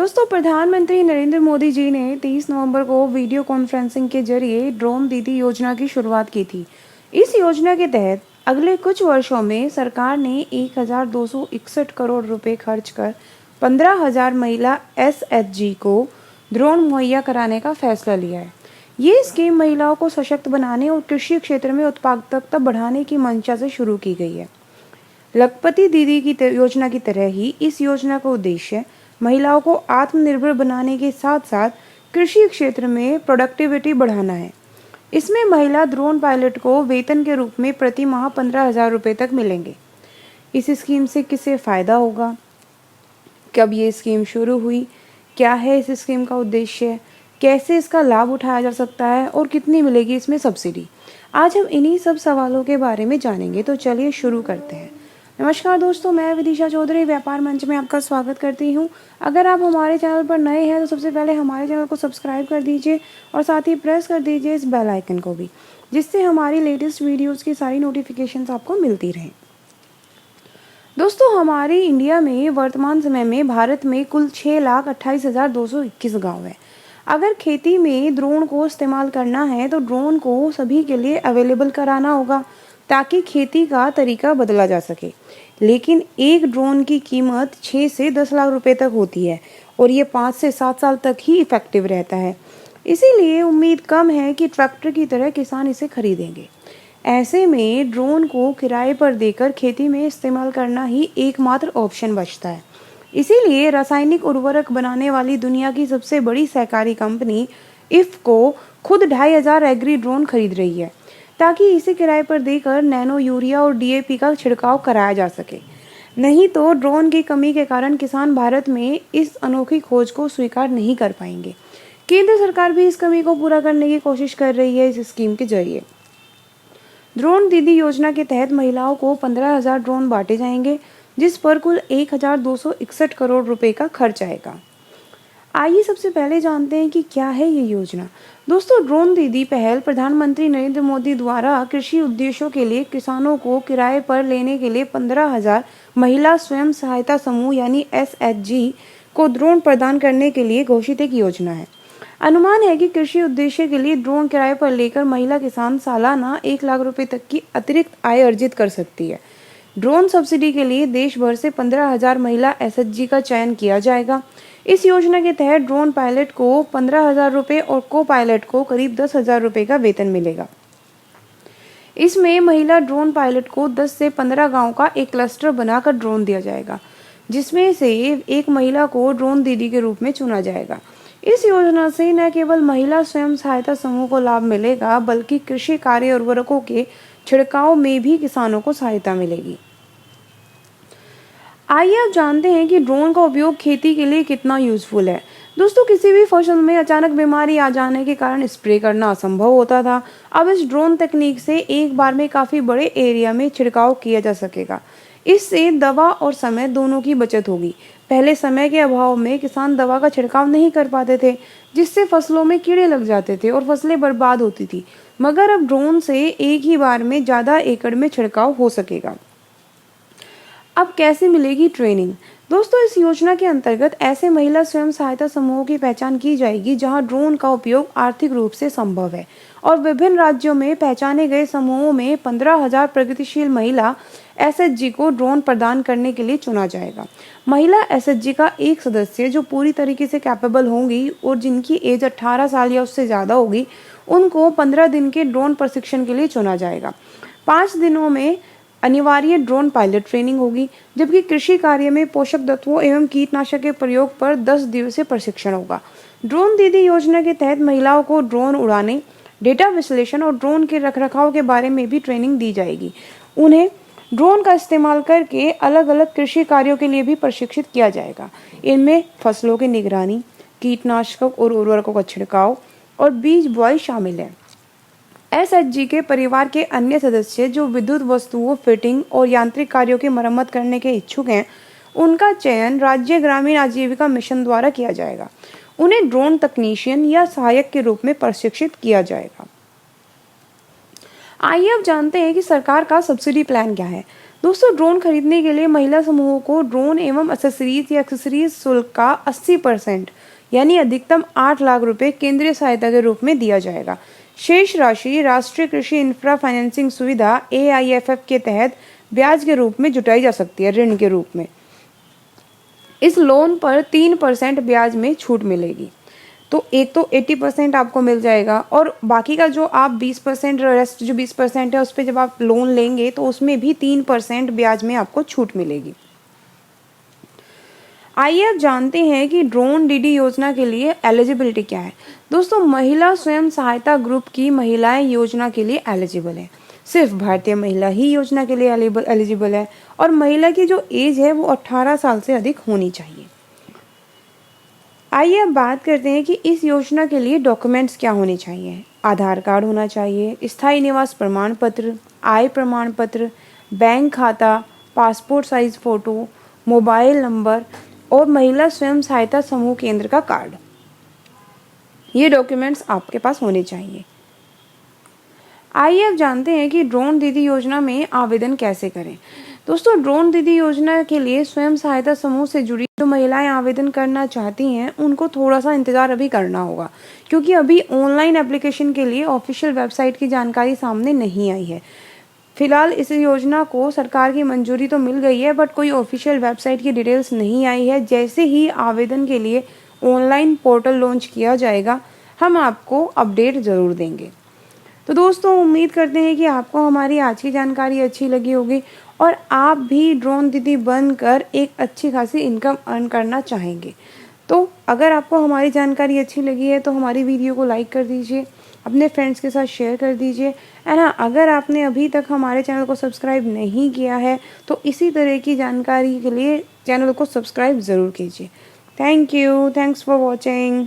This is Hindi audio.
दोस्तों, प्रधानमंत्री नरेंद्र मोदी जी ने 30 नवंबर को वीडियो कॉन्फ्रेंसिंग के जरिए ड्रोन दीदी योजना की शुरुआत की थी। इस योजना के तहत अगले कुछ वर्षों में सरकार ने 1,261 करोड़ रुपए खर्च कर 15,000 महिला एसएचजी को ड्रोन मुहैया कराने का फैसला लिया है। ये स्कीम महिलाओं को सशक्त बनाने और कृषि क्षेत्र में उत्पादकता बढ़ाने की मंशा से शुरू की गई है। लखपति दीदी की योजना की तरह ही इस योजना का उद्देश्य महिलाओं को आत्मनिर्भर बनाने के साथ साथ कृषि क्षेत्र में प्रोडक्टिविटी बढ़ाना है। इसमें महिला ड्रोन पायलट को वेतन के रूप में प्रति माह 15,000 रुपये तक मिलेंगे। इस स्कीम से किसे फ़ायदा होगा, कब ये स्कीम शुरू हुई, क्या है इस स्कीम का उद्देश्य, कैसे इसका लाभ उठाया जा सकता है और कितनी मिलेगी इसमें सब्सिडी, आज हम इन्हीं सब सवालों के बारे में जानेंगे। तो चलिए शुरू करते हैं। नमस्कार दोस्तों, मैं विदिशा चौधरी व्यापार मंच में आपका स्वागत करती हूं। अगर आप हमारे चैनल पर नए हैं तो सबसे पहले हमारे चैनल को सब्सक्राइब कर दीजिए और साथ ही प्रेस कर दीजिए इस बेल आइकन को भी, जिससे हमारी लेटेस्ट वीडियोस की सारी नोटिफिकेशंस आपको मिलती रहें। दोस्तों, हमारे इंडिया में वर्तमान समय में भारत में कुल 6,28,221 गाँव है। अगर खेती में ड्रोन को इस्तेमाल करना है तो ड्रोन को सभी के लिए अवेलेबल कराना होगा ताकि खेती का तरीका बदला जा सके। लेकिन एक ड्रोन की कीमत 6 से 10 लाख रुपए तक होती है और ये 5 से 7 साल तक ही इफेक्टिव रहता है। इसीलिए उम्मीद कम है कि ट्रैक्टर की तरह किसान इसे खरीदेंगे। ऐसे में ड्रोन को किराए पर देकर खेती में इस्तेमाल करना ही एकमात्र ऑप्शन बचता है। इसीलिए रासायनिक उर्वरक बनाने वाली दुनिया की सबसे बड़ी सहकारी कंपनी इफ्को खुद 2,500 एग्री ड्रोन खरीद रही है ताकि इसे किराए पर देकर नैनो यूरिया और डीएपी का छिड़काव कराया जा सके। नहीं तो ड्रोन की कमी के कारण किसान भारत में इस अनोखी खोज को स्वीकार नहीं कर पाएंगे। केंद्र सरकार भी इस कमी को पूरा करने की कोशिश कर रही है इस स्कीम के जरिए। ड्रोन दीदी योजना के तहत महिलाओं को 15,000 ड्रोन बांटे जाएंगे, जिस पर कुल 1,261 करोड़ रुपए का खर्च आएगा। आइए सबसे पहले जानते हैं कि क्या है ये योजना। दोस्तों, ड्रोन दीदी पहल प्रधानमंत्री नरेंद्र मोदी द्वारा कृषि उद्देश्यों के लिए किसानों को किराए पर लेने के लिए 15,000 महिला स्वयं सहायता समूह यानी एसएचजी को ड्रोन प्रदान करने के लिए घोषित एक योजना है। अनुमान है कि कृषि उद्देश्य के लिए ड्रोन किराए पर लेकर महिला किसान सालाना 1 लाख रुपए तक की अतिरिक्त आय अर्जित कर सकती है। ड्रोन सब्सिडी के लिए देश भर से 15,000 महिला एसएचजी का चयन किया जाएगा। इस योजना के तहत ड्रोन पायलट को 15,000 रुपये और को पायलट को करीब 10,000 रुपये का वेतन मिलेगा। इसमें महिला ड्रोन पायलट को 10 से 15 गांव का एक क्लस्टर बनाकर ड्रोन दिया जाएगा, जिसमें से एक महिला को ड्रोन दीदी के रूप में चुना जाएगा। इस योजना से न केवल महिला स्वयं सहायता समूह को लाभ मिलेगा, बल्कि कृषि कार्य उर्वरकों के छिड़काव में भी किसानों को सहायता मिलेगी। आइए अब जानते हैं कि ड्रोन का उपयोग खेती के लिए कितना यूजफुल है। दोस्तों, किसी भी फसल में अचानक बीमारी आ जाने के कारण स्प्रे करना असंभव होता था। अब इस ड्रोन तकनीक से एक बार में काफ़ी बड़े एरिया में छिड़काव किया जा सकेगा। इससे दवा और समय दोनों की बचत होगी। पहले समय के अभाव में किसान दवा का छिड़काव नहीं कर पाते थे, जिससे फसलों में कीड़े लग जाते थे और फसलें बर्बाद होती थी। मगर अब ड्रोन से एक ही बार में ज़्यादा एकड़ में छिड़काव हो सकेगा। अब कैसे मिलेगी ट्रेनिंग? दोस्तों, इस योजना के अंतर्गत ऐसे महिला स्वयं सहायता समूहों की पहचान की जाएगी जहां ड्रोन का उपयोग आर्थिक रूप से संभव है और विभिन्न राज्यों में पहचाने गए समूहों में 15,000 प्रगतिशील महिला एसएचजी को ड्रोन प्रदान करने के लिए चुना जाएगा। महिला एसएचजी का एक सदस्य जो पूरी तरीके से कैपेबल होंगी और जिनकी एज 18 साल या उससे ज़्यादा होगी, उनको 15 दिन के ड्रोन प्रशिक्षण के लिए चुना जाएगा। 5 दिनों में अनिवार्य ड्रोन पायलट ट्रेनिंग होगी, जबकि कृषि कार्य में पोषक तत्वों एवं कीटनाशक के प्रयोग पर 10 दिवसीय प्रशिक्षण होगा। ड्रोन दीदी योजना के तहत महिलाओं को ड्रोन उड़ाने, डेटा विश्लेषण और ड्रोन के रखरखाव के बारे में भी ट्रेनिंग दी जाएगी। उन्हें ड्रोन का इस्तेमाल करके अलग अलग कृषि कार्यों के लिए भी प्रशिक्षित किया जाएगा। इनमें फसलों की निगरानी, कीटनाशकों और उर्वरकों का छिड़काव और बीज बुआई शामिल है। एसएचजी के परिवार के अन्य सदस्य जो विद्युत वस्तुओं, फिटिंग और यांत्रिक कार्यों की मरम्मत करने के इच्छुक हैं, उनका चयन राज्य ग्रामीण आजीविका मिशन द्वारा किया जाएगा। उन्हें ड्रोन तकनीशियन या सहायक के रूप में प्रशिक्षित किया जाएगा। आइए अब जानते हैं कि सरकार का सब्सिडी प्लान क्या है। दोस्तों, ड्रोन खरीदने के लिए महिला समूहों को ड्रोन एवं एक्सेसरीज या एक्सेसरीज शुल्क का 80% यानी अधिकतम 8 लाख रुपए केंद्रीय सहायता के रूप में दिया जाएगा। शेष राशि राष्ट्रीय कृषि इंफ्रा फाइनेंसिंग सुविधा AIFF के तहत ब्याज के रूप में जुटाई जा सकती है, ऋण के रूप में। इस लोन पर 3% ब्याज में छूट मिलेगी। तो एक तो 80% आपको मिल जाएगा और बाकी का जो आप 20% रेस्ट जो 20% है उस पर जब आप लोन लेंगे तो उसमें भी 3% ब्याज में आपको छूट मिलेगी। आइए अब जानते हैं कि ड्रोन डीडी योजना के लिए एलिजिबिलिटी क्या है। दोस्तों, महिला स्वयं सहायता ग्रुप की महिलाएं योजना के लिए एलिजिबल है। सिर्फ भारतीय महिला ही योजना के लिए एलिजिबल है और महिला की जो एज है वो 18 साल से अधिक होनी चाहिए। आइए अब बात करते हैं कि इस योजना के लिए डॉक्यूमेंट्स क्या होने चाहिए। आधार कार्ड होना चाहिए, स्थायी निवास प्रमाण पत्र, आय प्रमाण पत्र, बैंक खाता, passport size photo, mobile number और महिला स्वयं सहायता समूह केंद्र का कार्ड। ये डॉक्यूमेंट्स आपके पास होने चाहिए। आइए अब जानते हैं कि ड्रोन दीदी योजना में आवेदन कैसे करें। दोस्तों, ड्रोन दीदी योजना के लिए स्वयं सहायता समूह से जुड़ी जो महिलाएं आवेदन करना चाहती हैं उनको थोड़ा सा इंतज़ार अभी करना होगा, क्योंकि अभी ऑनलाइन एप्लीकेशन के लिए ऑफिशियल वेबसाइट की जानकारी सामने नहीं आई है। फिलहाल इस योजना को सरकार की मंजूरी तो मिल गई है, बट कोई ऑफिशियल वेबसाइट की डिटेल्स नहीं आई है। जैसे ही आवेदन के लिए ऑनलाइन पोर्टल लॉन्च किया जाएगा हम आपको अपडेट ज़रूर देंगे। तो दोस्तों, उम्मीद करते हैं कि आपको हमारी आज की जानकारी अच्छी लगी होगी और आप भी ड्रोन दीदी बनकर एक अच्छी खासी इनकम अर्न करना चाहेंगे। तो अगर आपको हमारी जानकारी अच्छी लगी है तो हमारी वीडियो को लाइक कर दीजिए, अपने फ्रेंड्स के साथ शेयर कर दीजिए। एंड हाँ, अगर आपने अभी तक हमारे चैनल को सब्सक्राइब नहीं किया है तो इसी तरह की जानकारी के लिए चैनल को सब्सक्राइब ज़रूर कीजिए। Thank you, thanks for watching.